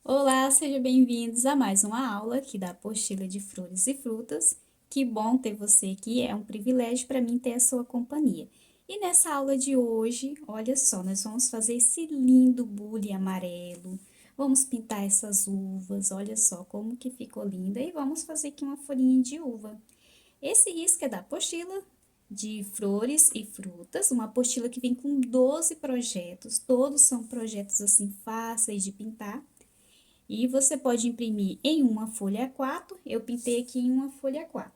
Olá, sejam bem-vindos a mais uma aula aqui da apostila de flores e frutas. Que bom ter você aqui, é um privilégio para mim ter a sua companhia. E nessa aula de hoje, olha só, nós vamos fazer esse lindo bule amarelo. Vamos pintar essas uvas, olha só como que ficou linda. E vamos fazer aqui uma folhinha de uva. Esse risco é da apostila de flores e frutas, uma apostila que vem com 12 projetos. Todos são projetos assim fáceis de pintar. E você pode imprimir em uma folha A4, eu pintei aqui em uma folha A4.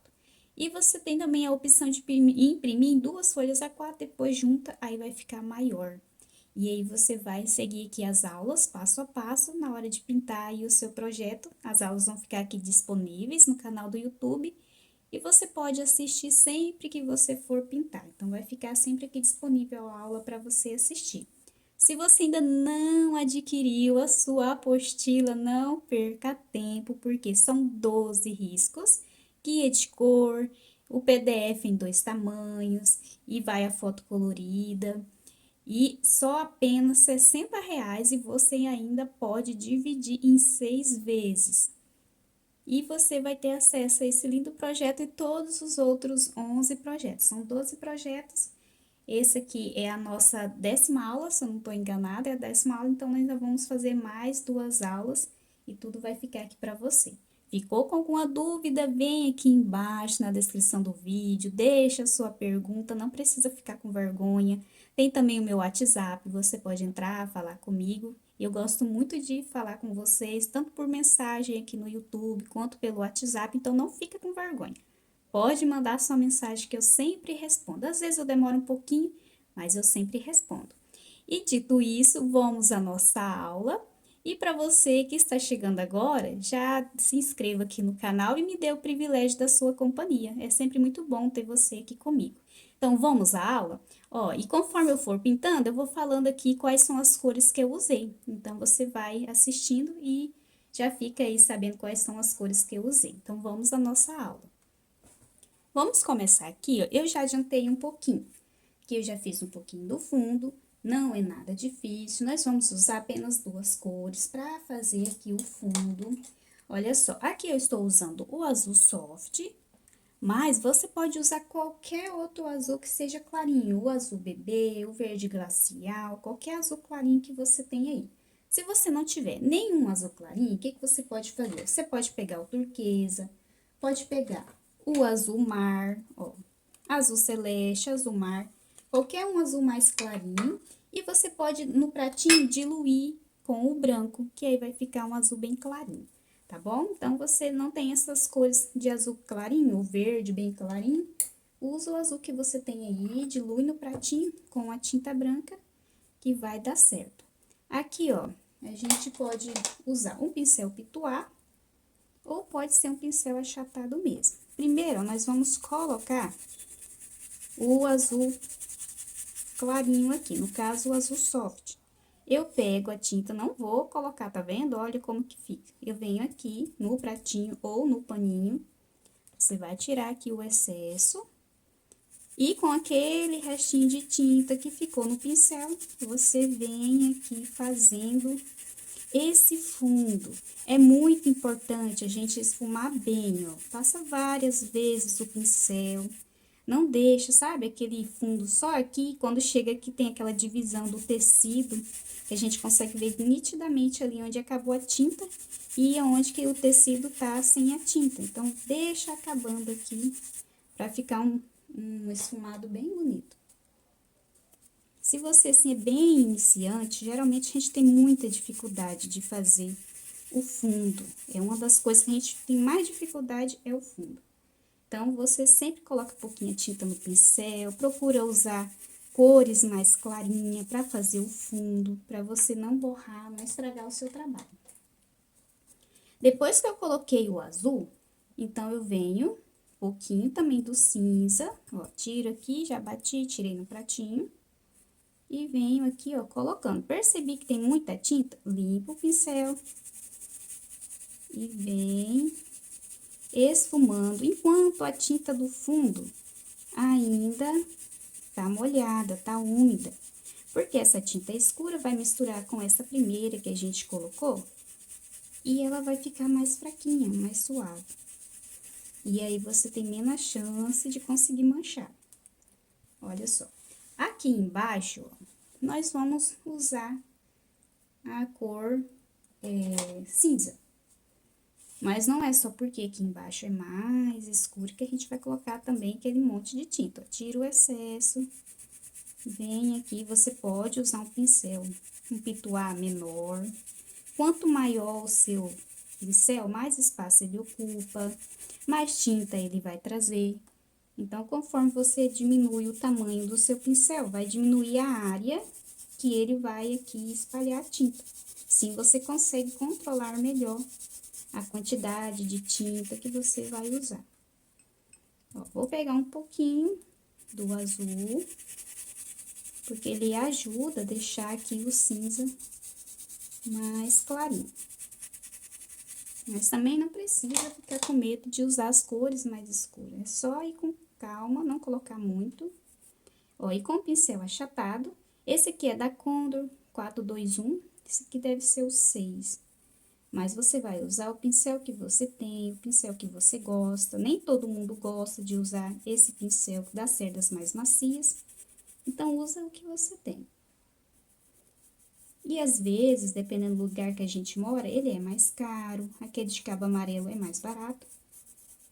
E você tem também a opção de imprimir em duas folhas A4, depois junta, aí vai ficar maior. E aí você vai seguir aqui as aulas, passo a passo, na hora de pintar aí o seu projeto. As aulas vão ficar aqui disponíveis no canal do YouTube. E você pode assistir sempre que você for pintar. Então, vai ficar sempre aqui disponível a aula para você assistir. Se você ainda não adquiriu a sua apostila, não perca tempo, porque são 12 riscos, guia de cor, o PDF em 2 tamanhos e vai a foto colorida. E só apenas R$ 60 e você ainda pode dividir em 6 vezes. E você vai ter acesso a esse lindo projeto e todos os outros 11 projetos. São 12 projetos. Esse aqui é a nossa 10ª aula, se eu não estou enganada, é a 10ª aula, então nós ainda vamos fazer mais 2 aulas e tudo vai ficar aqui para você. Ficou com alguma dúvida? Vem aqui embaixo na descrição do vídeo, deixa a sua pergunta, não precisa ficar com vergonha. Tem também o meu WhatsApp, você pode entrar, falar comigo. Eu gosto muito de falar com vocês, tanto por mensagem aqui no YouTube, quanto pelo WhatsApp, então não fica com vergonha. Pode mandar sua mensagem que eu sempre respondo. Às vezes eu demoro um pouquinho, mas eu sempre respondo. E dito isso, vamos à nossa aula. E para você que está chegando agora, já se inscreva aqui no canal e me dê o privilégio da sua companhia. É sempre muito bom ter você aqui comigo. Então, vamos à aula? Ó, e conforme eu for pintando, eu vou falando aqui quais são as cores que eu usei. Então, você vai assistindo e já fica aí sabendo quais são as cores que eu usei. Então, vamos à nossa aula. Vamos começar aqui, ó. Eu já adiantei um pouquinho, que eu já fiz um pouquinho do fundo, não é nada difícil. Nós vamos usar apenas 2 cores para fazer aqui o fundo. Olha só, aqui eu estou usando o azul soft, mas você pode usar qualquer outro azul que seja clarinho, o azul bebê, o verde glacial, qualquer azul clarinho que você tem aí. Se você não tiver nenhum azul clarinho, o que você pode fazer? Você pode pegar o turquesa, pode pegar o azul mar, ó, azul celeste, azul mar, qualquer um azul mais clarinho. E você pode, no pratinho, diluir com o branco, que aí vai ficar um azul bem clarinho, tá bom? Então, você não tem essas cores de azul clarinho, o verde bem clarinho, usa o azul que você tem aí, dilui no pratinho com a tinta branca, que vai dar certo. Aqui, ó, a gente pode usar um pincel pituá, ou pode ser um pincel achatado mesmo. Primeiro, nós vamos colocar o azul clarinho aqui, no caso, o azul soft. Eu pego a tinta, não vou colocar, tá vendo? Olha como que fica. Eu venho aqui no pratinho ou no paninho, você vai tirar aqui o excesso. E com aquele restinho de tinta que ficou no pincel, você vem aqui fazendo esse fundo. É muito importante a gente esfumar bem, ó. Passa várias vezes o pincel. Não deixa, sabe, aquele fundo só aqui, quando chega aqui tem aquela divisão do tecido, que a gente consegue ver nitidamente ali onde acabou a tinta e onde que o tecido tá sem a tinta. Então, deixa acabando aqui pra ficar um esfumado bem bonito. Se você, assim, é bem iniciante, geralmente a gente tem muita dificuldade de fazer o fundo. É uma das coisas que a gente tem mais dificuldade, é o fundo. Então, você sempre coloca um pouquinho de tinta no pincel, procura usar cores mais clarinhas para fazer o fundo, para você não borrar, não estragar o seu trabalho. Depois que eu coloquei o azul, então, eu venho um pouquinho também do cinza, ó, tiro aqui, já bati, tirei no pratinho. E venho aqui, ó, colocando. Percebi que tem muita tinta? Limpo o pincel. E vem esfumando, enquanto a tinta do fundo ainda tá molhada, tá úmida. Porque essa tinta escura vai misturar com essa primeira que a gente colocou. e ela vai ficar mais fraquinha, mais suave. E aí, você tem menos chance de conseguir manchar. Olha só. Aqui embaixo, ó, nós vamos usar a cor cinza. Mas não é só porque aqui embaixo é mais escuro que a gente vai colocar também aquele monte de tinta. Ó, tira o excesso, vem aqui, você pode usar um pincel, um pituá menor. Quanto maior o seu pincel, mais espaço ele ocupa, mais tinta ele vai trazer. Então, conforme você diminui o tamanho do seu pincel, vai diminuir a área que ele vai aqui espalhar a tinta. Assim, você consegue controlar melhor a quantidade de tinta que você vai usar. Ó, vou pegar um pouquinho do azul, porque ele ajuda a deixar aqui o cinza mais clarinho. Mas também não precisa ficar com medo de usar as cores mais escuras. É só ir com calma, não colocar muito. Ó, e com o pincel achatado, esse aqui é da Condor 421, esse aqui deve ser o 6. Mas você vai usar o pincel que você tem, o pincel que você gosta. Nem todo mundo gosta de usar esse pincel das cerdas mais macias. Então, usa o que você tem. E às vezes, dependendo do lugar que a gente mora, ele é mais caro. Aquele de cabo amarelo é mais barato.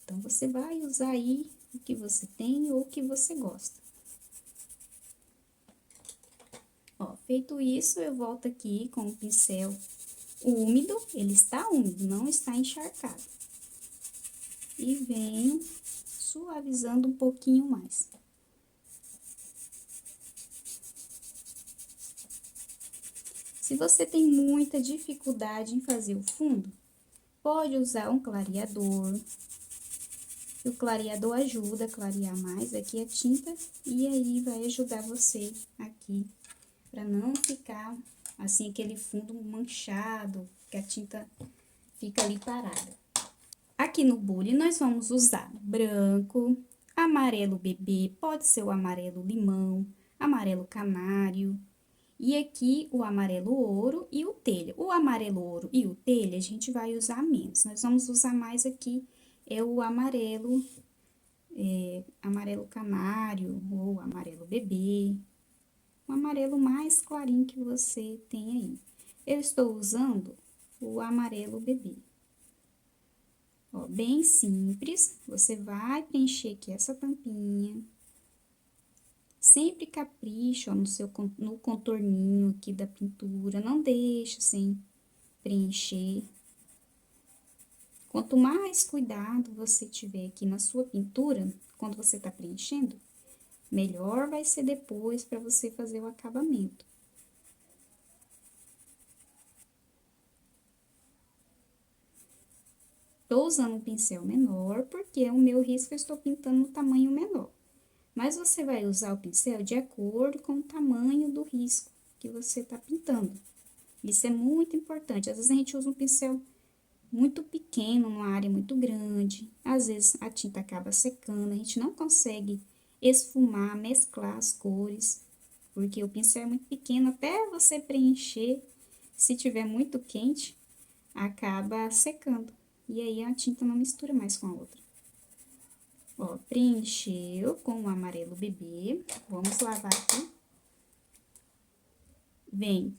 Então, você vai usar aí o que você tem ou o que você gosta. Ó, feito isso, eu volto aqui com o pincel úmido, ele está úmido, não está encharcado. E venho suavizando um pouquinho mais. Se você tem muita dificuldade em fazer o fundo, pode usar um clareador. O clareador ajuda a clarear mais aqui a tinta e aí vai ajudar você aqui para não ficar assim aquele fundo manchado, que a tinta fica ali parada. Aqui no bule nós vamos usar branco, amarelo bebê, pode ser o amarelo limão, amarelo canário, e aqui o amarelo ouro e o telha. O amarelo ouro e o telha a gente vai usar menos, nós vamos usar mais aqui o amarelo, amarelo canário ou amarelo bebê, o amarelo mais clarinho que você tem aí. Eu estou usando o amarelo bebê. Ó, bem simples, você vai preencher aqui essa tampinha. Sempre capricha, ó, no contorninho aqui da pintura, não deixa sem preencher. Quanto mais cuidado você tiver aqui na sua pintura, quando você tá preenchendo, melhor vai ser depois para você fazer o acabamento. Tô usando um pincel menor, porque o meu risco eu estou pintando no tamanho menor. Mas você vai usar o pincel de acordo com o tamanho do risco que você tá pintando. Isso é muito importante. Às vezes a gente usa um pincel muito pequeno, numa área muito grande. Às vezes a tinta acaba secando, a gente não consegue esfumar, mesclar as cores, porque o pincel é muito pequeno, até você preencher, se tiver muito quente, acaba secando. E aí a tinta não mistura mais com a outra. Ó, preencheu com o amarelo bebê. Vamos lavar aqui. Vem.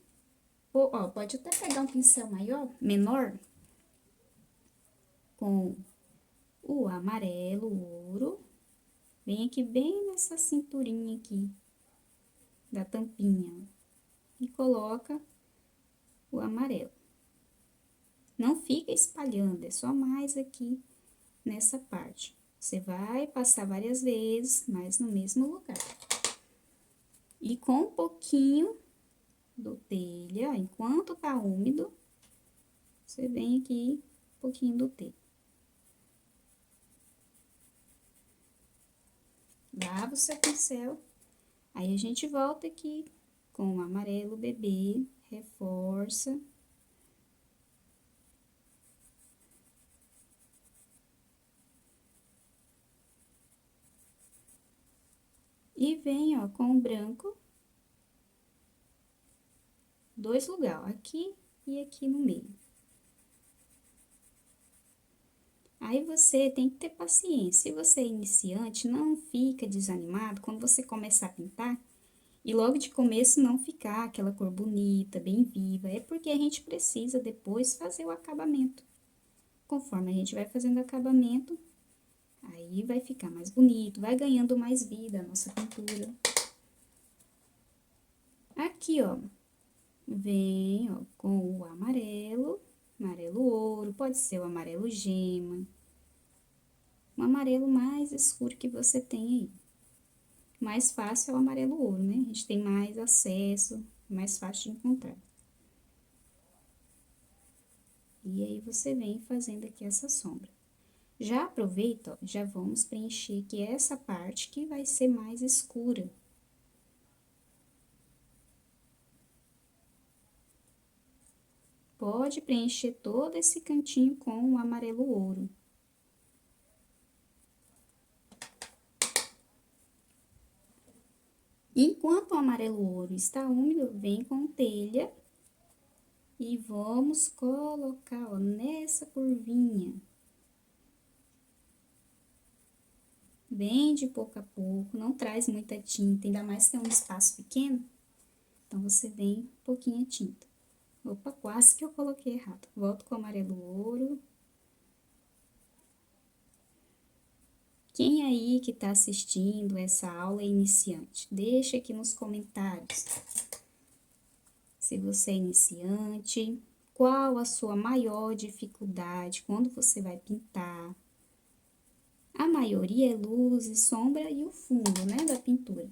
Ó, pode até pegar um pincel maior, menor, com o amarelo, o ouro. Vem aqui bem nessa cinturinha aqui da tampinha. E coloca o amarelo. Não fica espalhando, é só mais aqui nessa parte. Você vai passar várias vezes, mas no mesmo lugar. E com um pouquinho do telha, enquanto tá úmido, você vem aqui um pouquinho do telha. Lava o seu pincel, aí a gente volta aqui com o amarelo bebê, reforça. E vem, ó, com o branco, dois lugares, aqui e aqui no meio. Aí você tem que ter paciência. Se você é iniciante, não fica desanimado quando você começar a pintar e logo de começo não ficar aquela cor bonita, bem viva. É porque a gente precisa depois fazer o acabamento. Conforme a gente vai fazendo o acabamento, aí vai ficar mais bonito, vai ganhando mais vida a nossa pintura. Aqui, ó, vem, ó, com o amarelo, amarelo ouro, pode ser o amarelo gema. Um amarelo mais escuro que você tem aí. Mais fácil é o amarelo ouro, né? A gente tem mais acesso, mais fácil de encontrar. E aí, você vem fazendo aqui essa sombra. Já aproveita, ó, já vamos preencher aqui essa parte que vai ser mais escura. Pode preencher todo esse cantinho com o amarelo ouro. Enquanto o amarelo ouro está úmido, vem com telha e vamos colocar, ó, nessa curvinha. Vem de pouco a pouco, não traz muita tinta, ainda mais que é um espaço pequeno. Então, você vem um pouquinho de tinta. Opa, quase que eu coloquei errado. Volto com o amarelo ouro. Quem aí que tá assistindo essa aula é iniciante? Deixa aqui nos comentários. Se você é iniciante, qual a sua maior dificuldade quando você vai pintar? A maioria é luz e sombra e o fundo, né, da pintura.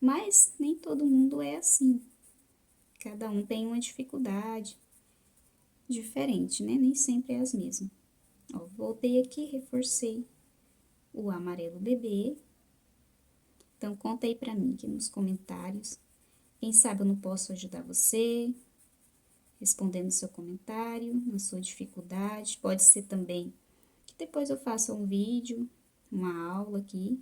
Mas nem todo mundo é assim. Cada um tem uma dificuldade diferente, né? Nem sempre é as mesmas. Ó, voltei aqui, reforcei o amarelo bebê. Então, conta aí pra mim aqui nos comentários. Quem sabe eu não posso ajudar você, respondendo seu comentário, na sua dificuldade. Pode ser também que depois eu faça um vídeo, uma aula aqui,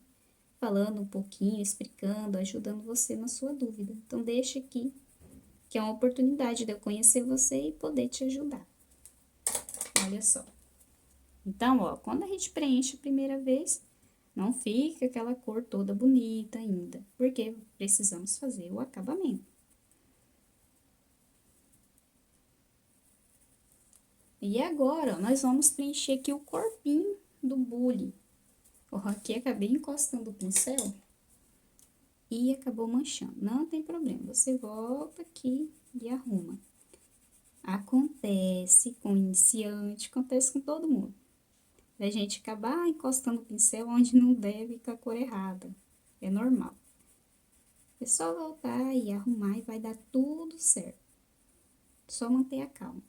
falando um pouquinho, explicando, ajudando você na sua dúvida. Então, deixa aqui, que é uma oportunidade de eu conhecer você e poder te ajudar. Olha só. Então, ó, quando a gente preenche a primeira vez, não fica aquela cor toda bonita ainda, porque precisamos fazer o acabamento. E agora, ó, nós vamos preencher aqui o corpinho do bule. Ó, aqui acabei encostando o pincel e acabou manchando. Não tem problema, você volta aqui e arruma. Acontece com iniciante, acontece com todo mundo. Da gente acabar encostando o pincel onde não deve, com a cor errada. É normal. É só voltar e arrumar e vai dar tudo certo. Só manter a calma.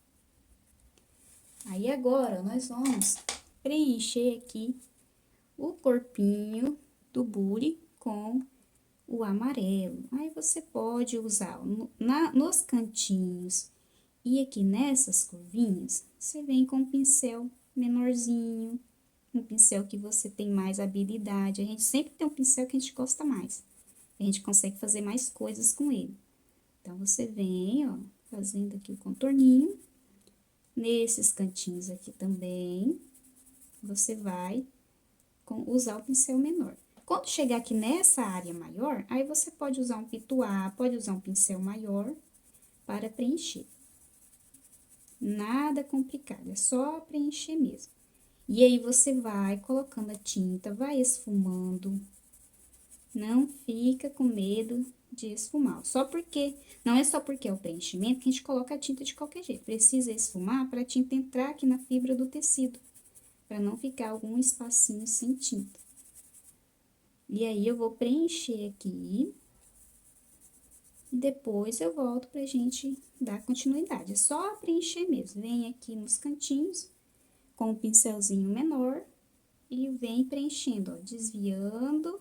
Aí agora, nós vamos preencher aqui o corpinho do bule com o amarelo. Aí, você pode usar nos cantinhos e aqui nessas curvinhas, você vem com um pincel menorzinho, um pincel que você tem mais habilidade. A gente sempre tem um pincel que a gente gosta mais. A gente consegue fazer mais coisas com ele. Então, você vem, ó, fazendo aqui o contorninho. Nesses cantinhos aqui também, você vai usar o pincel menor. Quando chegar aqui nessa área maior, aí você pode usar um pituá, pode usar um pincel maior para preencher. Nada complicado, é só preencher mesmo. E aí, você vai colocando a tinta, vai esfumando. Não fica com medo de esfumar. Não é só porque é o preenchimento que a gente coloca a tinta de qualquer jeito. Precisa esfumar para a tinta entrar aqui na fibra do tecido, para não ficar algum espacinho sem tinta. E aí, eu vou preencher aqui. E depois eu volto pra gente dar continuidade. É só preencher mesmo. Vem aqui nos cantinhos com o pincelzinho menor e vem preenchendo, ó, desviando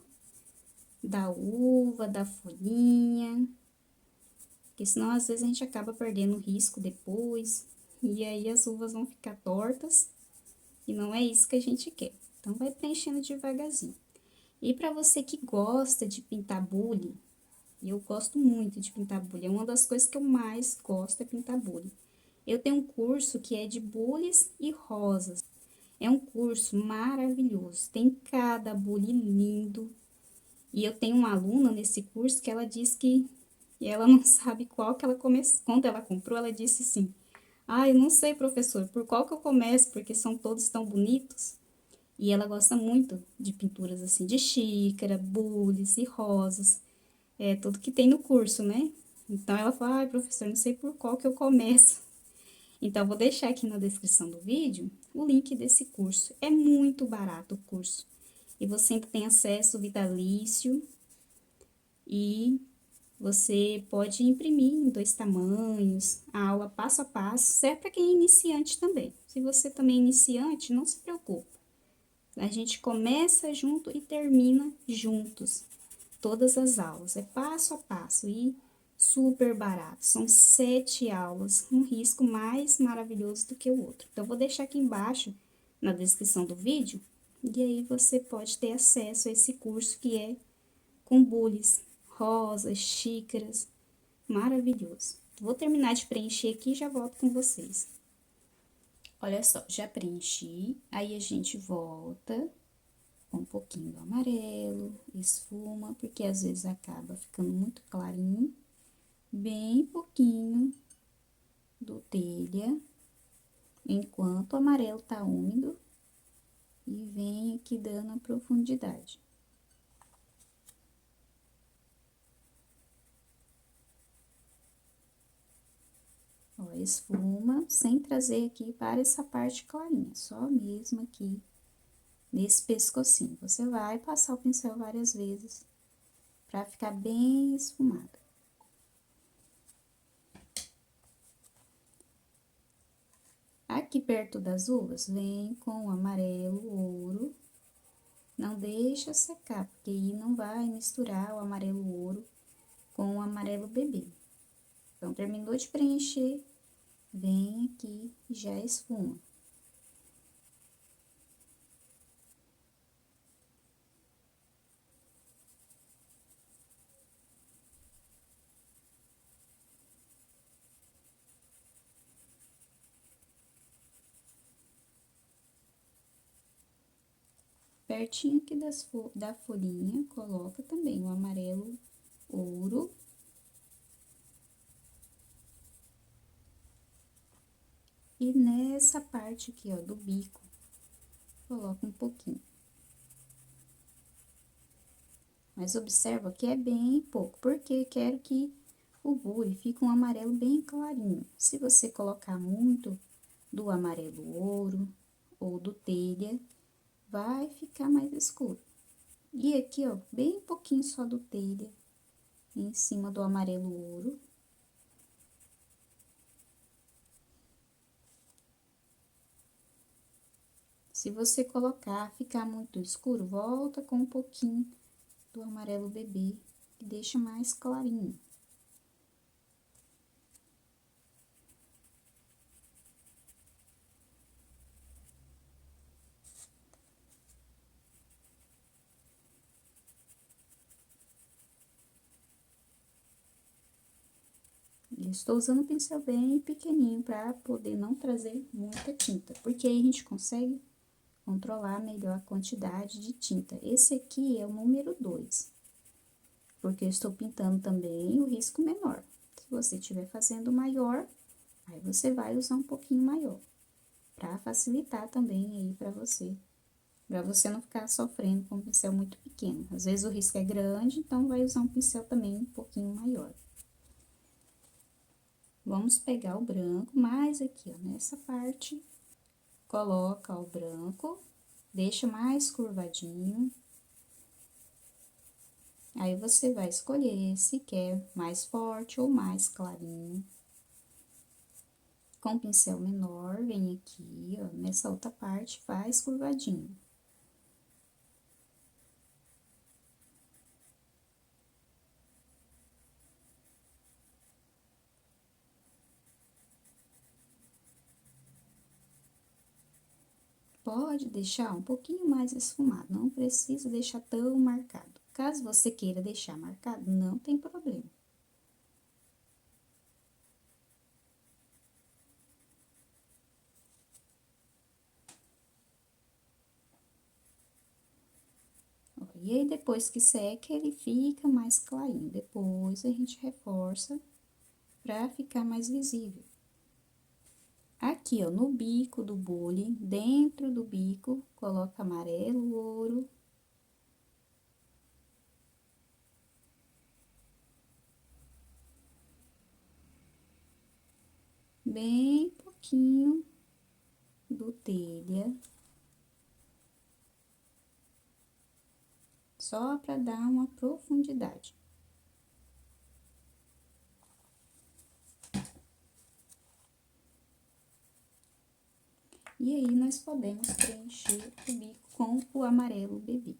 da uva, da folhinha, porque senão às vezes a gente acaba perdendo o risco depois, e aí as uvas vão ficar tortas, e não é isso que a gente quer. Então, vai preenchendo devagarzinho. E para você que gosta de pintar bule, eu gosto muito de pintar bule, é uma das coisas que eu mais gosto é pintar bule. Eu tenho um curso que é de bules e rosas. É um curso maravilhoso, tem cada bule lindo. E eu tenho uma aluna nesse curso que ela diz que ela não sabe qual que ela começou. Quando ela comprou, ela disse assim: "Ah, eu não sei, professor, por qual que eu começo, porque são todos tão bonitos." E ela gosta muito de pinturas assim, de xícara, bules e rosas, tudo que tem no curso, né? Então ela fala: "Ai, professor, não sei por qual que eu começo." Então, eu vou deixar aqui na descrição do vídeo o link desse curso. É muito barato o curso. E você ainda tem acesso vitalício e você pode imprimir em 2 tamanhos, a aula passo a passo, serve para quem é iniciante também. Se você também é iniciante, não se preocupe. A gente começa junto e termina juntos. Todas as aulas, é passo a passo e super barato. São 7 aulas, um risco mais maravilhoso do que o outro. Então, eu vou deixar aqui embaixo na descrição do vídeo e aí você pode ter acesso a esse curso que é com bules, rosas, xícaras, maravilhoso. Vou terminar de preencher aqui e já volto com vocês. Olha só, já preenchi, aí a gente volta com um pouquinho do amarelo, esfuma, porque às vezes acaba ficando muito clarinho, bem pouquinho do telha, enquanto o amarelo tá úmido, e vem aqui dando a profundidade. Ó, esfuma, sem trazer aqui para essa parte clarinha, só mesmo aqui nesse pescocinho. Você vai passar o pincel várias vezes para ficar bem esfumado. Aqui perto das uvas, vem com o amarelo ouro. Não deixa secar, porque aí não vai misturar o amarelo ouro com o amarelo bebê. Então, terminou de preencher, vem aqui e já esfuma. Pertinho aqui da folhinha, coloca também o amarelo ouro. E nessa parte aqui, ó, do bico, coloca um pouquinho. Mas observa que é bem pouco, porque quero que o bule fique um amarelo bem clarinho. Se você colocar muito do amarelo ouro ou do telha, vai ficar mais escuro. E aqui, ó, bem pouquinho só do telha, em cima do amarelo ouro. Se você colocar, ficar muito escuro, volta com um pouquinho do amarelo bebê, e deixa mais clarinho. Eu estou usando um pincel bem pequenininho para poder não trazer muita tinta, porque aí a gente consegue controlar melhor a quantidade de tinta. Esse aqui é o número 2, porque eu estou pintando também o risco menor. Se você estiver fazendo maior, aí você vai usar um pouquinho maior, para facilitar também aí para você não ficar sofrendo com um pincel muito pequeno. Às vezes o risco é grande, então vai usar um pincel também um pouquinho maior. Vamos pegar o branco, mais aqui, ó, nessa parte, coloca o branco, deixa mais curvadinho. Aí, você vai escolher se quer mais forte ou mais clarinho. Com o pincel menor, vem aqui, ó, nessa outra parte, faz curvadinho. Pode deixar um pouquinho mais esfumado, não precisa deixar tão marcado. Caso você queira deixar marcado, não tem problema. E aí, depois que seca, ele fica mais clarinho. Depois, a gente reforça pra ficar mais visível. Aqui, ó, no bico do bule, dentro do bico, coloca amarelo, ouro. Bem pouquinho do telha. Só para dar uma profundidade. E aí, nós podemos preencher o bico com o amarelo bebê.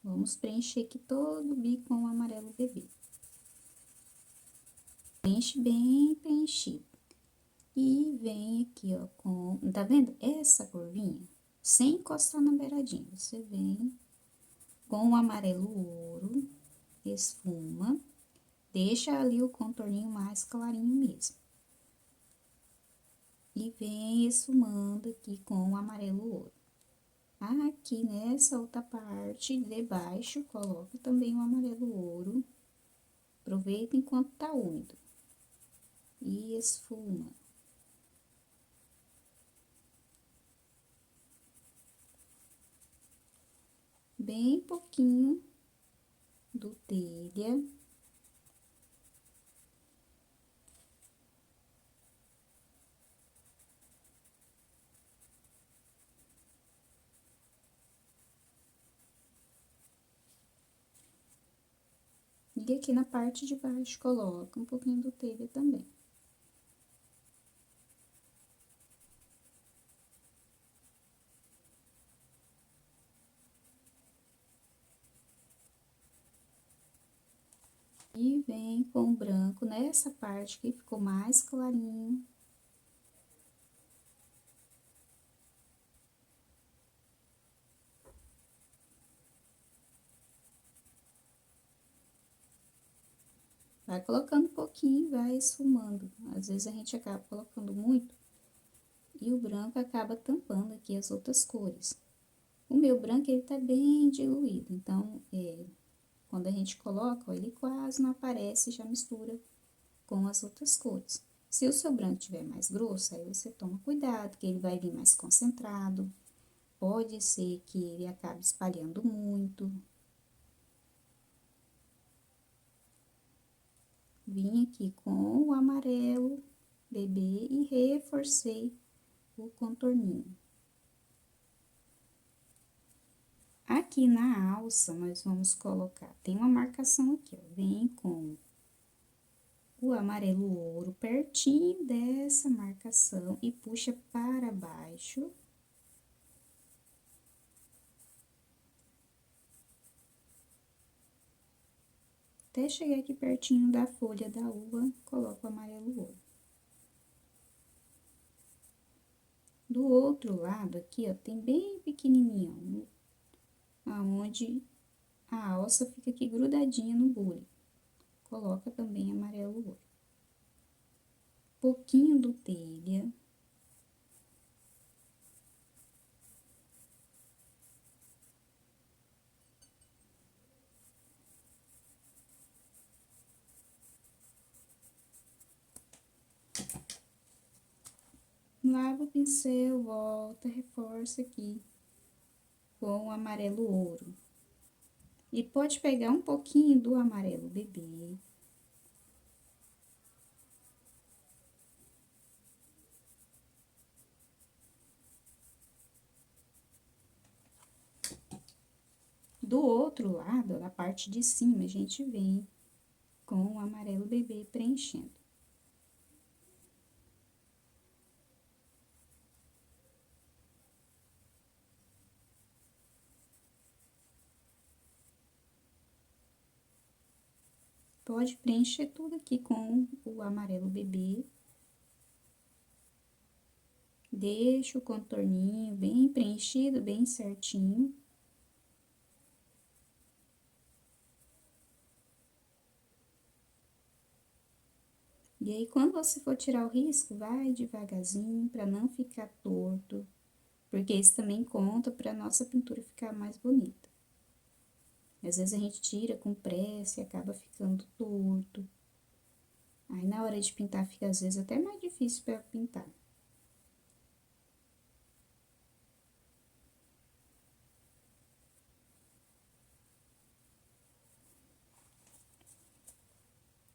Vamos preencher aqui todo o bico com o amarelo bebê. Preenche bem preenchido. E vem aqui, ó, com... Tá vendo? Essa curvinha, sem encostar na beiradinha, você vem com o amarelo ouro, esfuma, deixa ali o contorninho mais clarinho mesmo. E vem esfumando aqui com o amarelo ouro. Aqui nessa outra parte de baixo, coloca também o amarelo ouro. Aproveita enquanto tá úmido. E esfuma. Bem pouquinho do telha. E aqui na parte de baixo, coloca um pouquinho do telha também. E vem com o branco nessa parte que ficou mais clarinho. Vai colocando um pouquinho, vai esfumando. Às vezes a gente acaba colocando muito e o branco acaba tampando aqui as outras cores. O meu branco, ele tá bem diluído, então, quando a gente coloca, ó, ele quase não aparece, já mistura com as outras cores. Se o seu branco tiver mais grosso, aí você toma cuidado, que ele vai vir mais concentrado. Pode ser que ele acabe espalhando muito. Vim aqui com o amarelo bebê e reforcei o contorninho. Aqui na alça, nós vamos colocar, tem uma marcação aqui, ó, vem com o amarelo ouro pertinho dessa marcação e puxa para baixo. Até chegar aqui pertinho da folha da uva, coloco o amarelo ouro. Do outro lado aqui, ó, tem bem pequenininho, ó, aonde a alça fica aqui grudadinha no bule. Coloca também amarelo ouro. Pouquinho do telha. Lava o pincel, volta, reforça aqui com o amarelo ouro. E pode pegar um pouquinho do amarelo bebê. Do outro lado, na parte de cima, a gente vem com o amarelo bebê preenchendo. Pode preencher tudo aqui com o amarelo bebê. Deixa o contorninho bem preenchido, bem certinho. E aí, quando você for tirar o risco, vai devagarzinho, para não ficar torto. porque isso também conta para nossa pintura ficar mais bonita. Às vezes a gente tira com pressa e acaba ficando torto. Aí na hora de pintar fica às vezes até mais difícil para pintar.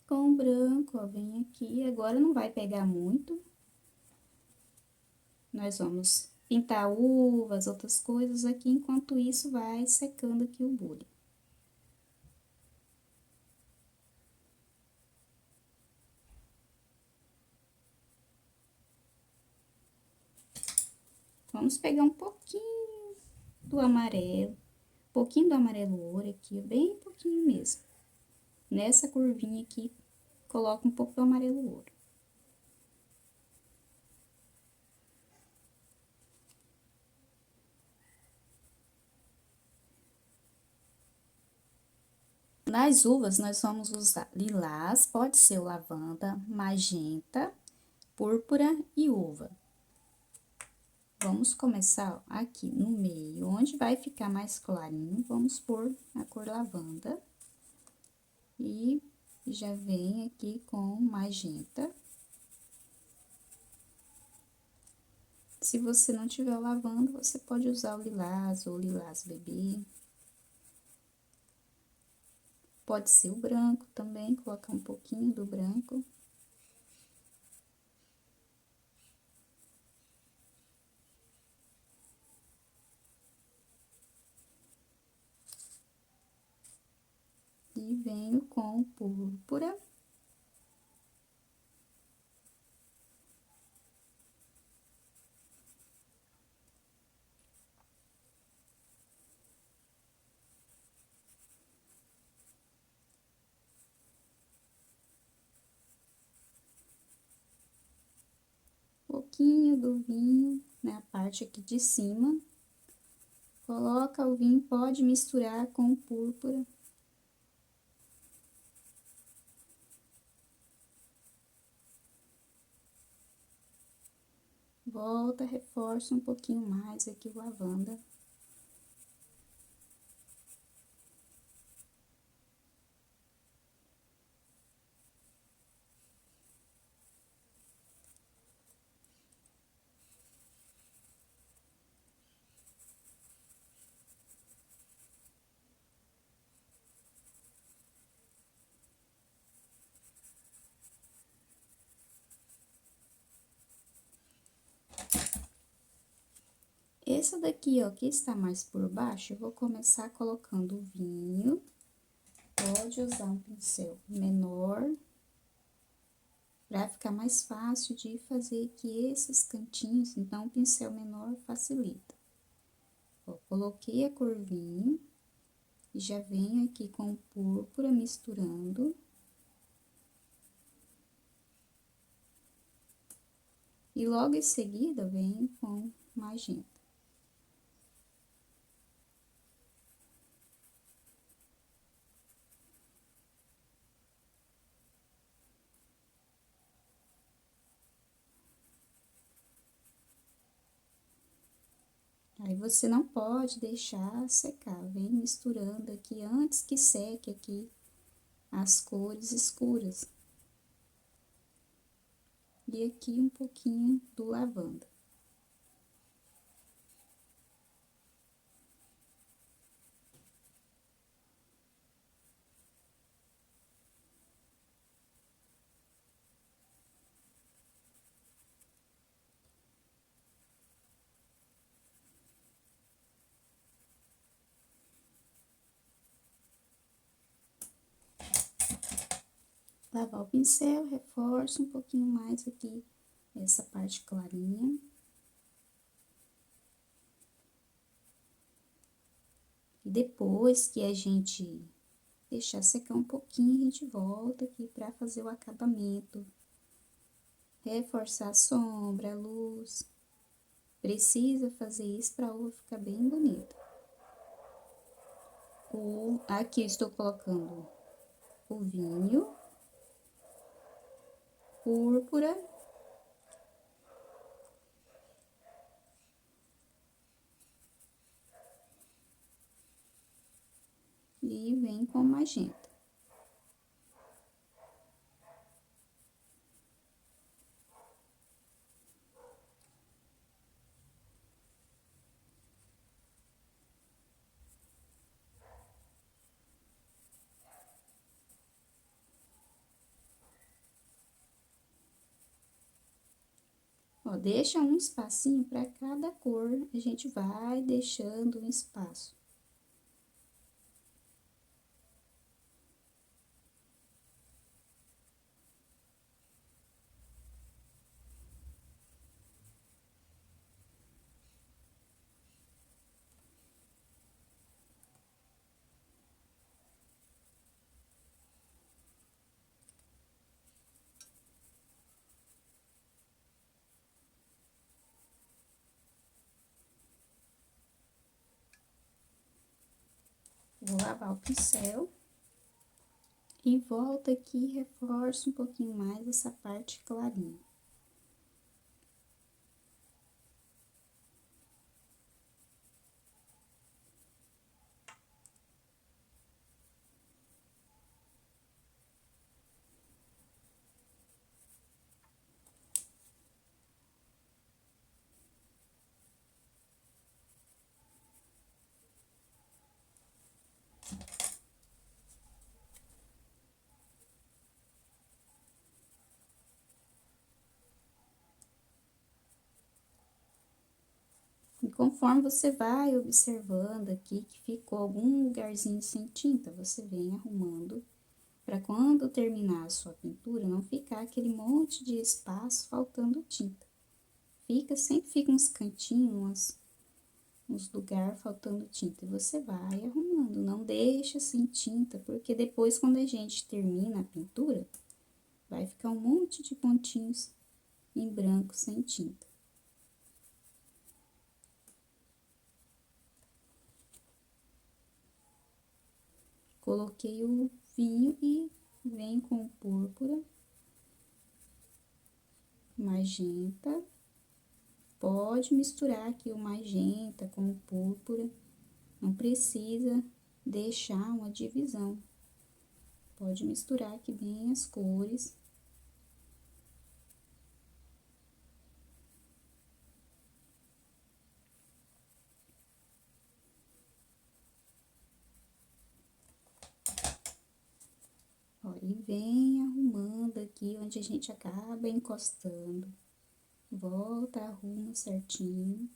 Com o branco, ó, vem aqui, agora não vai pegar muito. Nós vamos pintar uvas, outras coisas aqui, enquanto isso vai secando aqui o bule. Vamos pegar um pouquinho do amarelo, pouquinho do amarelo ouro aqui, bem pouquinho mesmo. Nessa curvinha aqui, coloca um pouco do amarelo ouro. Nas uvas, nós vamos usar lilás, pode ser o lavanda, magenta, púrpura e uva. Vamos começar aqui no meio, onde vai ficar mais clarinho, vamos pôr a cor lavanda. E já vem aqui com magenta. Se você não tiver o lavanda, você pode usar o lilás ou lilás bebê. Pode ser o branco também, colocar um pouquinho do branco. E venho com púrpura. Pouquinho do vinho na parte aqui de cima. Coloca o vinho, pode misturar com púrpura. Volta, reforça um pouquinho mais aqui o lavanda. Essa daqui, ó, que está mais por baixo, eu vou começar colocando o vinho. Pode usar um pincel menor, para ficar mais fácil de fazer aqui esses cantinhos, então, o pincel menor facilita. Ó, coloquei a cor vinho, e já venho aqui com púrpura misturando. E logo em seguida, venho com magenta. Aí, você não pode deixar secar, vem misturando aqui antes que seque aqui as cores escuras. E aqui um pouquinho do lavanda. Lavar o pincel, reforço um pouquinho mais aqui essa parte clarinha. E depois que a gente deixar secar um pouquinho, a gente volta aqui pra fazer o acabamento. Reforçar a sombra, a luz. Precisa fazer isso pra uva ficar bem bonita. Aqui eu estou colocando o vinho, púrpura com magenta. Ó, deixa um espacinho para cada cor, a gente vai deixando um espaço. Vou lavar o pincel e volto aqui e reforço um pouquinho mais essa parte clarinha. E conforme você vai observando aqui que ficou algum lugarzinho sem tinta, você vem arrumando para quando terminar a sua pintura não ficar aquele monte de espaço faltando tinta. Sempre fica uns cantinhos, uns lugares faltando tinta. E você vai arrumando, não deixa sem tinta, porque depois quando a gente termina a pintura, vai ficar um monte de pontinhos em branco sem tinta. Coloquei o vinho e venho com o púrpura, magenta. Pode misturar aqui o magenta com o púrpura, não precisa deixar uma divisão. Pode misturar aqui bem as cores. Ó, e vem arrumando aqui onde a gente acaba encostando. Volta, arruma certinho.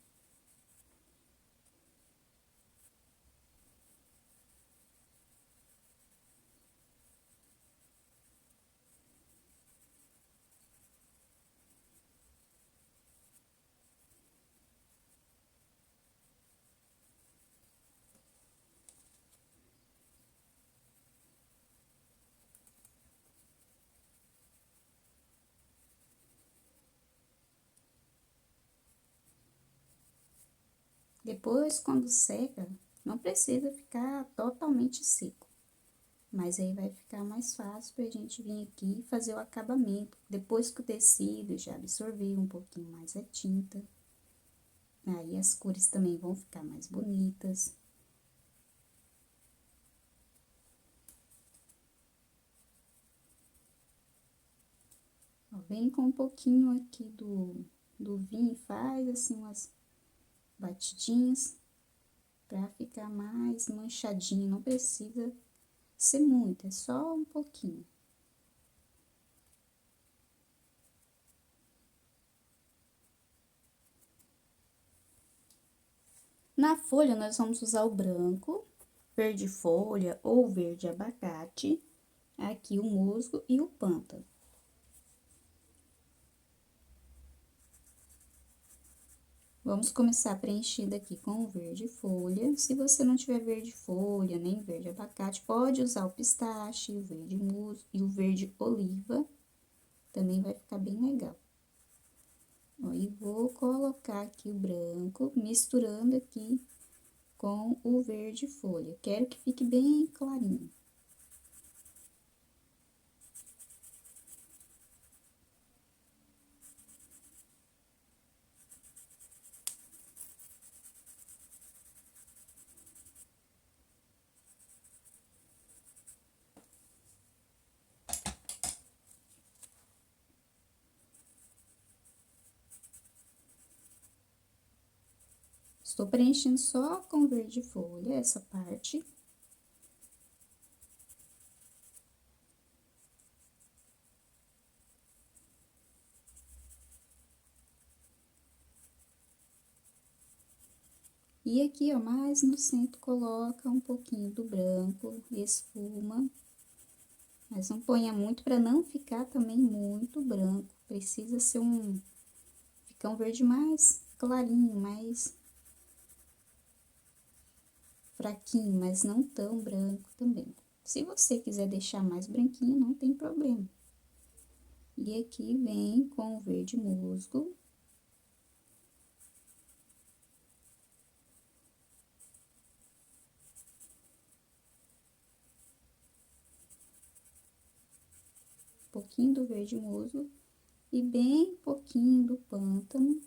Depois, quando seca, não precisa ficar totalmente seco. Mas aí vai ficar mais fácil pra gente vir aqui e fazer o acabamento. Depois que o tecido já absorveu um pouquinho mais a tinta. Aí as cores também vão ficar mais bonitas. Ó, vem com um pouquinho aqui do vinho e faz assim umas batidinhas pra ficar mais manchadinho. Não precisa ser muito, é só um pouquinho. Na folha, nós vamos usar o branco, verde folha ou verde abacate, aqui o musgo e o pântano. Vamos começar preenchendo aqui com o verde folha. Se você não tiver verde folha, nem verde abacate, pode usar o pistache, o verde musgo e o verde oliva. Também vai ficar bem legal. Ó, e vou colocar aqui o branco, misturando aqui com o verde folha. Quero que fique bem clarinho. Estou preenchendo só com verde folha essa parte. E aqui, ó, mais no centro, coloca um pouquinho do branco, esfuma. Mas não ponha muito para não ficar também muito branco. Precisa ser ficar um verde mais clarinho, mais fraquinho, mas não tão branco também. Se você quiser deixar mais branquinho, não tem problema. E aqui vem com o verde musgo. Pouquinho do verde musgo e bem pouquinho do pântano.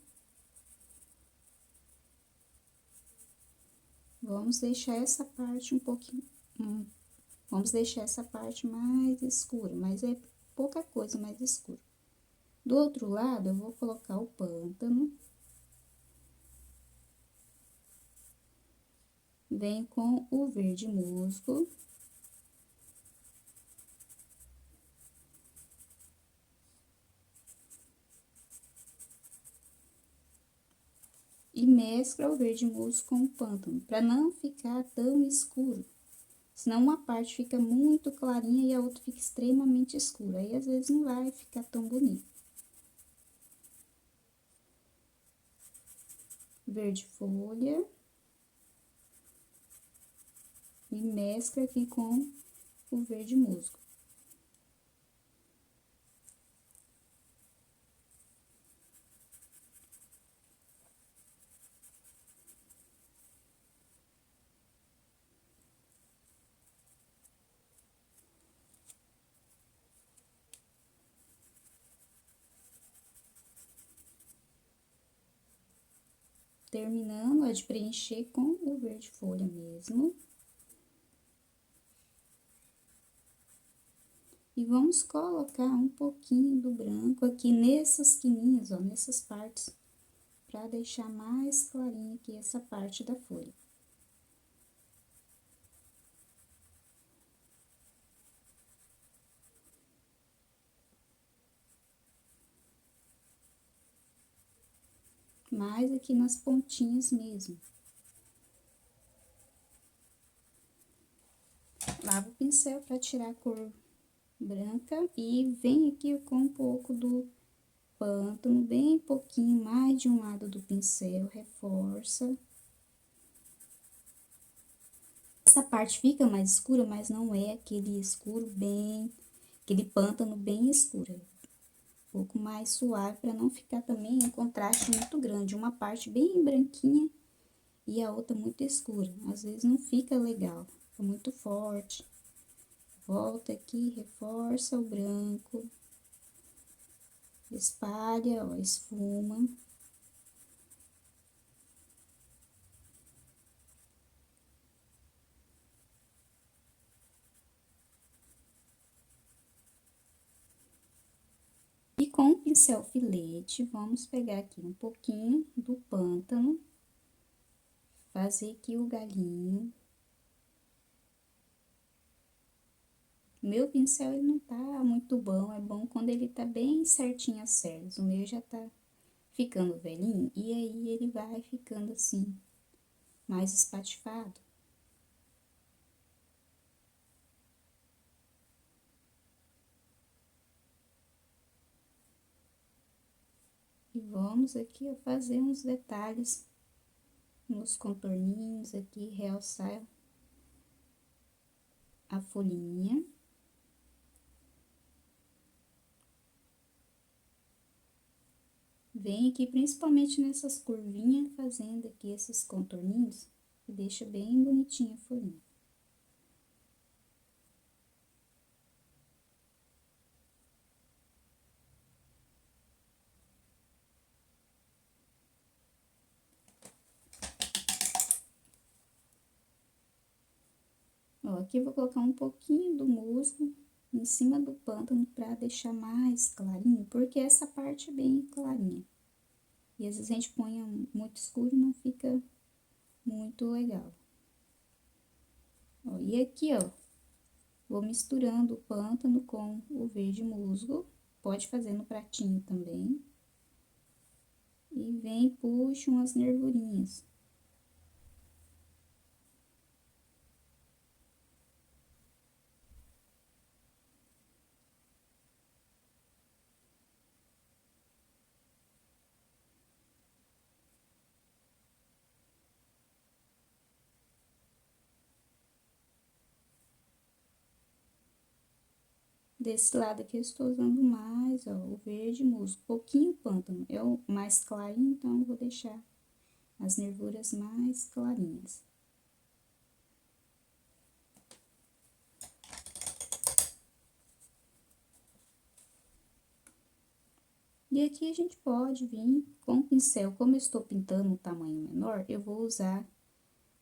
Vamos deixar essa parte um pouquinho, vamos deixar essa parte mais escura, mas é pouca coisa mais escura. Do outro lado, eu vou colocar o pântano. Vem com o verde musgo. E mescla o verde musgo com o pântano, para não ficar tão escuro. Senão uma parte fica muito clarinha e a outra fica extremamente escura. Aí, às vezes, não vai ficar tão bonito. Verde folha. E mescla aqui com o verde musgo. Terminando, ó, de preencher com o verde folha mesmo. E vamos colocar um pouquinho do branco aqui nessas quininhas, ó, nessas partes, para deixar mais clarinha aqui essa parte da folha. Mais aqui nas pontinhas mesmo. Lava o pincel para tirar a cor branca e vem aqui com um pouco do pântano, bem pouquinho, mais de um lado do pincel, reforça. Essa parte fica mais escura, mas não é aquele escuro bem, aquele pântano bem escuro. Um pouco mais suave, para não ficar também um contraste muito grande. Uma parte bem branquinha e a outra muito escura. Às vezes não fica legal, fica muito forte. Volta aqui, reforça o branco. Espalha, ó, esfuma. E com o pincel filete, vamos pegar aqui um pouquinho do pântano, fazer aqui o galinho. Meu pincel, ele não tá muito bom, é bom quando ele tá bem certinho as cerdas. O meu já tá ficando velhinho, e aí ele vai ficando assim, mais espatifado. E vamos aqui, ó, fazer uns detalhes nos contorninhos aqui, realçar a folhinha. Vem aqui principalmente nessas curvinhas, fazendo aqui esses contorninhos, e deixa bem bonitinha a folhinha. Ó, aqui eu vou colocar um pouquinho do musgo em cima do pântano para deixar mais clarinho, porque essa parte é bem clarinha. E às vezes a gente põe muito escuro e não fica muito legal. Ó, e aqui, ó, vou misturando o pântano com o verde musgo. Pode fazer no pratinho também. E vem, puxa umas nervurinhas. Desse lado aqui eu estou usando mais, ó, o verde musgo, pouquinho pântano. É o mais clarinho, então eu vou deixar as nervuras mais clarinhas. E aqui a gente pode vir com o pincel, como eu estou pintando um tamanho menor, eu vou usar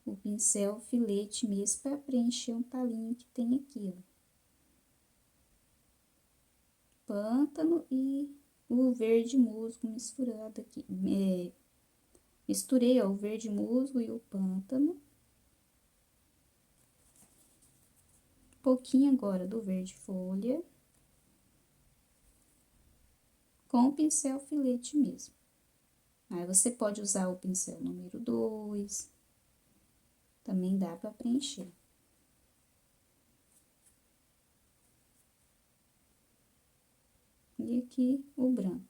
o pincel filete mesmo para preencher um talinho que tem aqui, ó. Pântano e o verde musgo misturado aqui. Misturei, ó, o verde musgo e o pântano. Um pouquinho agora do verde folha. Com o pincel filete mesmo. Aí, você pode usar o pincel número 2. Também dá para preencher. E aqui o branco.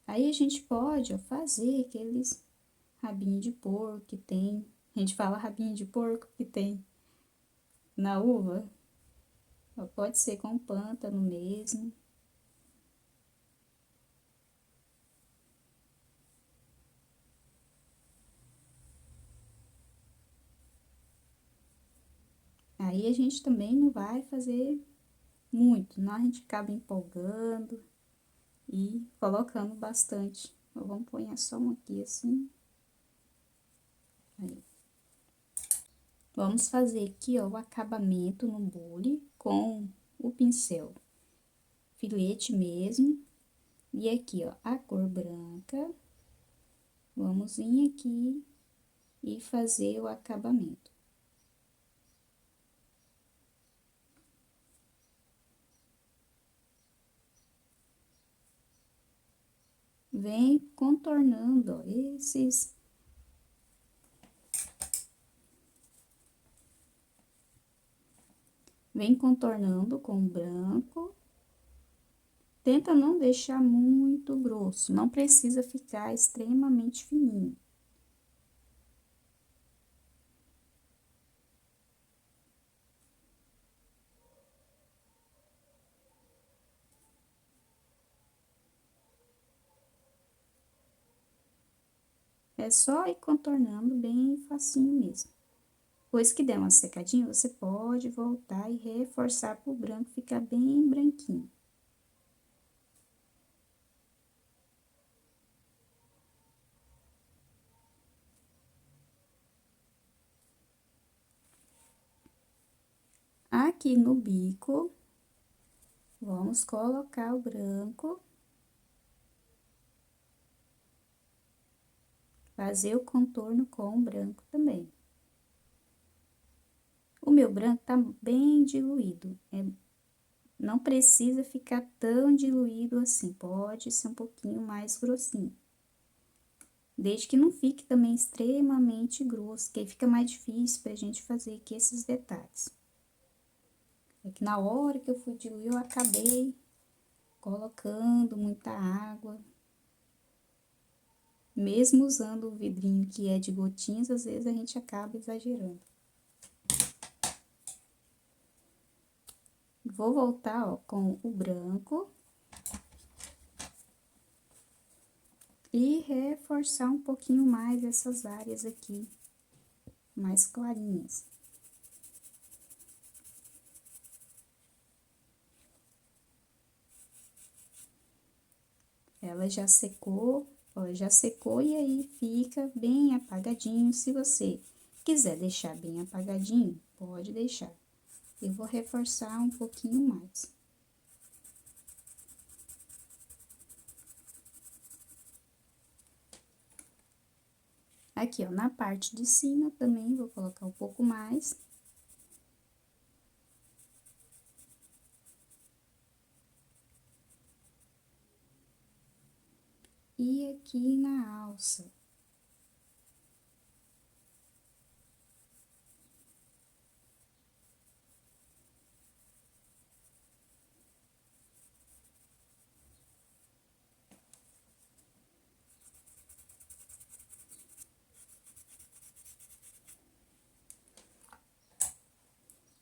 Aí, a gente pode, ó, fazer aqueles rabinho de porco que tem. A gente fala rabinho de porco que tem na uva. Ó, pode ser com pântano mesmo. Aí, a gente também não vai fazer muito, senão a gente acaba empolgando e colocando bastante. Então, vamos pôr só um aqui assim. Aí. Vamos fazer aqui, ó, o acabamento no bule com o pincel filete mesmo. E aqui, ó, a cor branca. Vamos vir aqui e fazer o acabamento. Vem contornando, ó, esses... Vem contornando com branco. Tenta não deixar muito grosso, não precisa ficar extremamente fininho. É só ir contornando bem facinho mesmo. Depois que der uma secadinha, você pode voltar e reforçar para o branco ficar bem branquinho. Aqui no bico, vamos colocar o branco. Fazer o contorno com o branco também. O meu branco tá bem diluído, não precisa ficar tão diluído assim, pode ser um pouquinho mais grossinho. Desde que não fique também extremamente grosso, que aí fica mais difícil pra gente fazer aqui esses detalhes. É que na hora que eu fui diluir, eu acabei colocando muita água. Mesmo usando o vidrinho que é de gotinhas, às vezes a gente acaba exagerando. Vou voltar, ó, com o branco. E reforçar um pouquinho mais essas áreas aqui, mais clarinhas. Ela já secou, ó, já secou e aí fica bem apagadinho. Se você quiser deixar bem apagadinho, pode deixar. Eu vou reforçar um pouquinho mais. Aqui, ó, na parte de cima também vou colocar um pouco mais. E aqui na alça.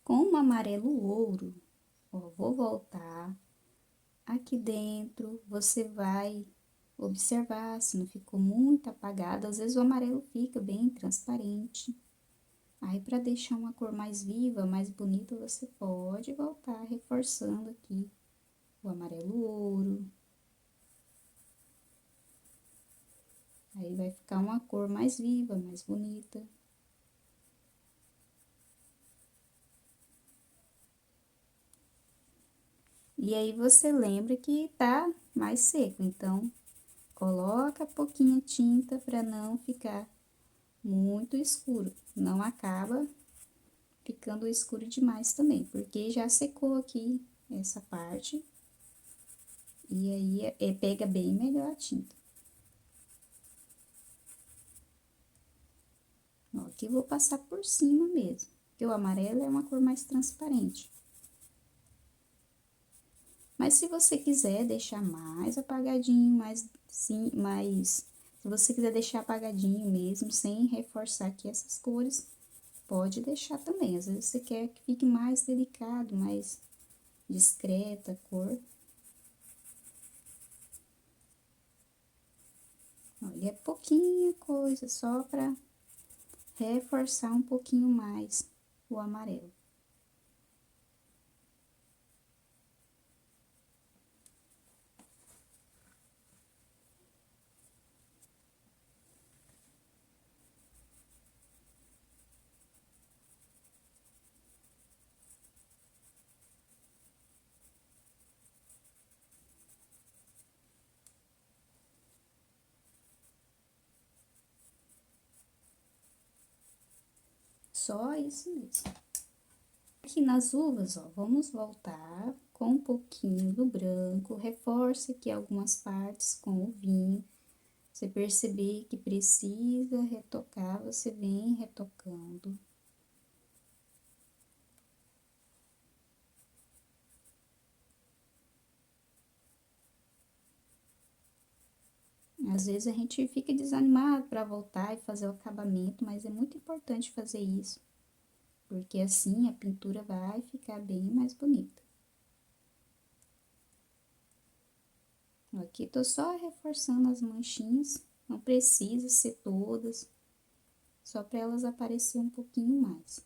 Com o amarelo ouro, ó, vou voltar aqui dentro, você vai observar se não ficou muito apagado. Às vezes o amarelo fica bem transparente. Aí, para deixar uma cor mais viva, mais bonita, você pode voltar reforçando aqui o amarelo ouro. Aí, vai ficar uma cor mais viva, mais bonita. E aí, você lembra que tá mais seco, então, coloca pouquinha tinta para não ficar muito escuro. Não acaba ficando escuro demais também, porque já secou aqui essa parte. E aí, pega bem melhor a tinta. Ó, aqui eu vou passar por cima mesmo, porque o amarelo é uma cor mais transparente. Mas se você quiser deixar mais apagadinho, se você quiser deixar apagadinho mesmo, sem reforçar aqui essas cores, pode deixar também. Às vezes você quer que fique mais delicado, mais discreta a cor. Olha, é pouquinha coisa, só para reforçar um pouquinho mais o amarelo. Só isso mesmo. Aqui nas uvas, ó, vamos voltar com um pouquinho do branco, reforce aqui algumas partes com o vinho. Você perceber que precisa retocar, você vem retocando. Às vezes a gente fica desanimado para voltar e fazer o acabamento, mas é muito importante fazer isso, porque assim a pintura vai ficar bem mais bonita. Aqui tô só reforçando as manchinhas, não precisa ser todas, só para elas aparecer um pouquinho mais.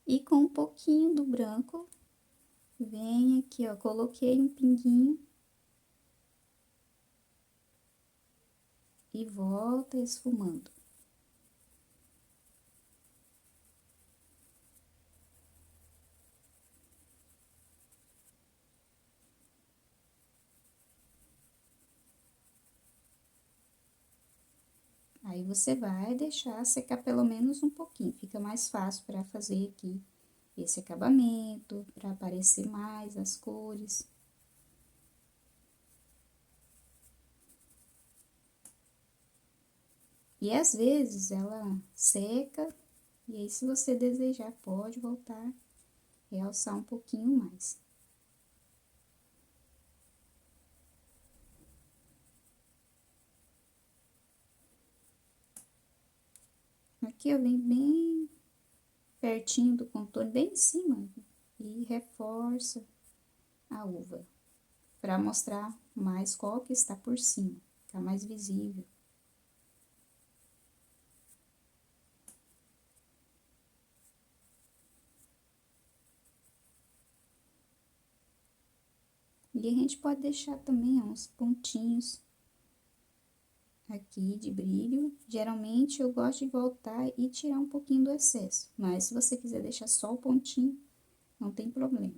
E com um pouquinho do branco, vem aqui, ó, coloquei um pinguinho. E volta esfumando. Aí, você vai deixar secar pelo menos um pouquinho, fica mais fácil para fazer aqui esse acabamento, para aparecer mais as cores. E às vezes ela seca, e aí se você desejar pode voltar, realçar um pouquinho mais. Aqui eu venho bem pertinho do contorno, bem em cima, e reforço a uva, para mostrar mais qual que está por cima, ficar mais visível. E a gente pode deixar também ó, uns pontinhos aqui de brilho. Geralmente eu gosto de voltar e tirar um pouquinho do excesso, mas se você quiser deixar só o pontinho, não tem problema.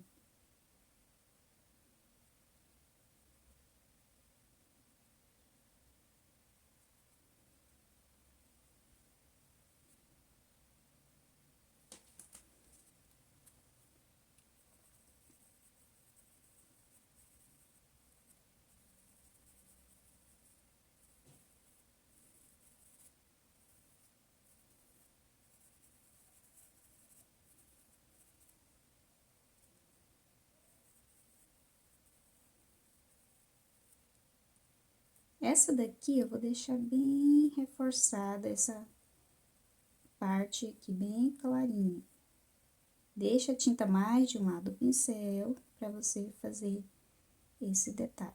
Essa daqui eu vou deixar bem reforçada, essa parte aqui bem clarinha. Deixa a tinta mais de um lado do pincel para você fazer esse detalhe.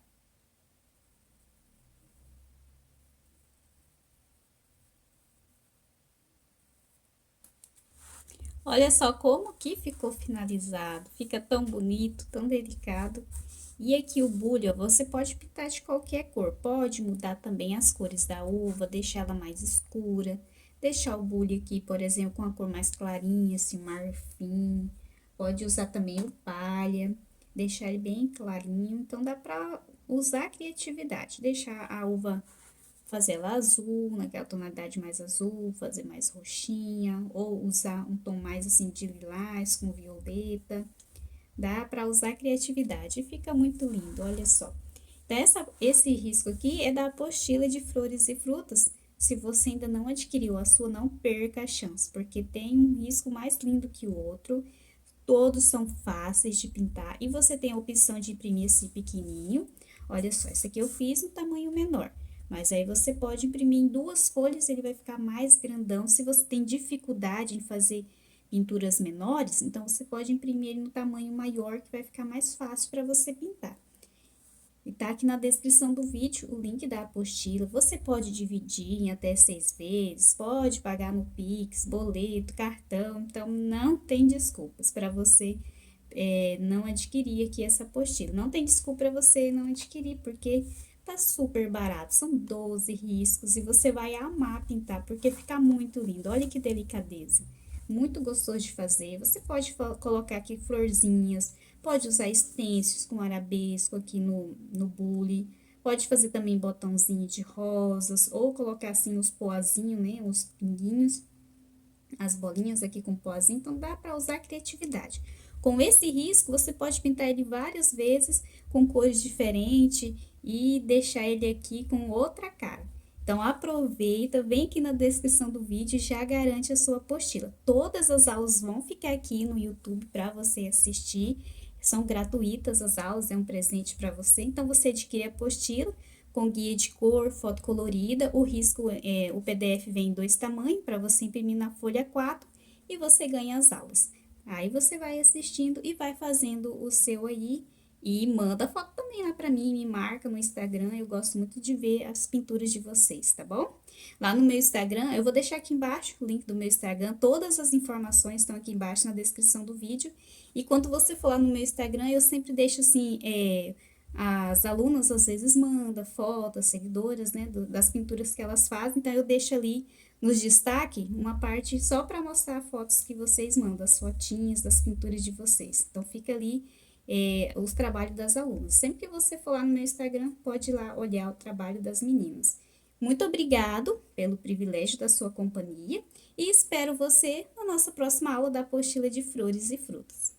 Olha só como que ficou finalizado, fica tão bonito, tão delicado. E aqui o bule, ó, você pode pintar de qualquer cor, pode mudar também as cores da uva, deixar ela mais escura, deixar o bule aqui, por exemplo, com a cor mais clarinha, assim, marfim. Pode usar também o palha, deixar ele bem clarinho, então dá pra usar a criatividade, deixar a uva fazer ela azul, naquela tonalidade mais azul, fazer mais roxinha, ou usar um tom mais assim de lilás com violeta. Dá para usar a criatividade e fica muito lindo, olha só. Então, esse risco aqui é da apostila de flores e frutas. Se você ainda não adquiriu a sua, não perca a chance, porque tem um risco mais lindo que o outro. Todos são fáceis de pintar e você tem a opção de imprimir esse pequenininho. Olha só, esse aqui eu fiz no tamanho menor. Mas aí você pode imprimir em 2 folhas, ele vai ficar mais grandão. Se você tem dificuldade em fazer pinturas menores, então você pode imprimir ele no tamanho maior, que vai ficar mais fácil para você pintar. E tá aqui na descrição do vídeo o link da apostila. Você pode dividir em até 6 vezes, pode pagar no Pix, boleto, cartão. Então, não tem desculpas para você não adquirir aqui essa apostila. Não tem desculpa para você não adquirir, porque tá super barato. São 12 riscos e você vai amar pintar, porque fica muito lindo. Olha que delicadeza. Muito gostoso de fazer. Você pode colocar aqui florzinhas, pode usar stencils com arabesco aqui no bule. Pode fazer também botãozinho de rosas, ou colocar assim os poazinhos, né? Os pinguinhos, as bolinhas aqui com poazinho. Então, dá para usar a criatividade. Com esse risco, você pode pintar ele várias vezes com cores diferentes e deixar ele aqui com outra cara. Então, aproveita, vem aqui na descrição do vídeo e já garante a sua apostila. Todas as aulas vão ficar aqui no YouTube para você assistir. São gratuitas as aulas, é um presente para você. Então, você adquire a apostila com guia de cor, foto colorida. O risco, o PDF vem em 2 tamanhos para você imprimir na folha 4 e você ganha as aulas. Aí você vai assistindo e vai fazendo o seu aí e manda foto também lá para mim, me marca no Instagram, eu gosto muito de ver as pinturas de vocês, tá bom? Lá no meu Instagram, eu vou deixar aqui embaixo o link do meu Instagram, todas as informações estão aqui embaixo na descrição do vídeo. E quando você for lá no meu Instagram, eu sempre deixo assim, as alunas às vezes mandam fotos, seguidoras, né, das pinturas que elas fazem, então eu deixo ali nos destaque uma parte só para mostrar fotos que vocês mandam, as fotinhas das pinturas de vocês. Então fica ali os trabalhos das alunas. Sempre que você for lá no meu Instagram, pode ir lá olhar o trabalho das meninas. Muito obrigado pelo privilégio da sua companhia e espero você na nossa próxima aula da apostila de flores e frutas.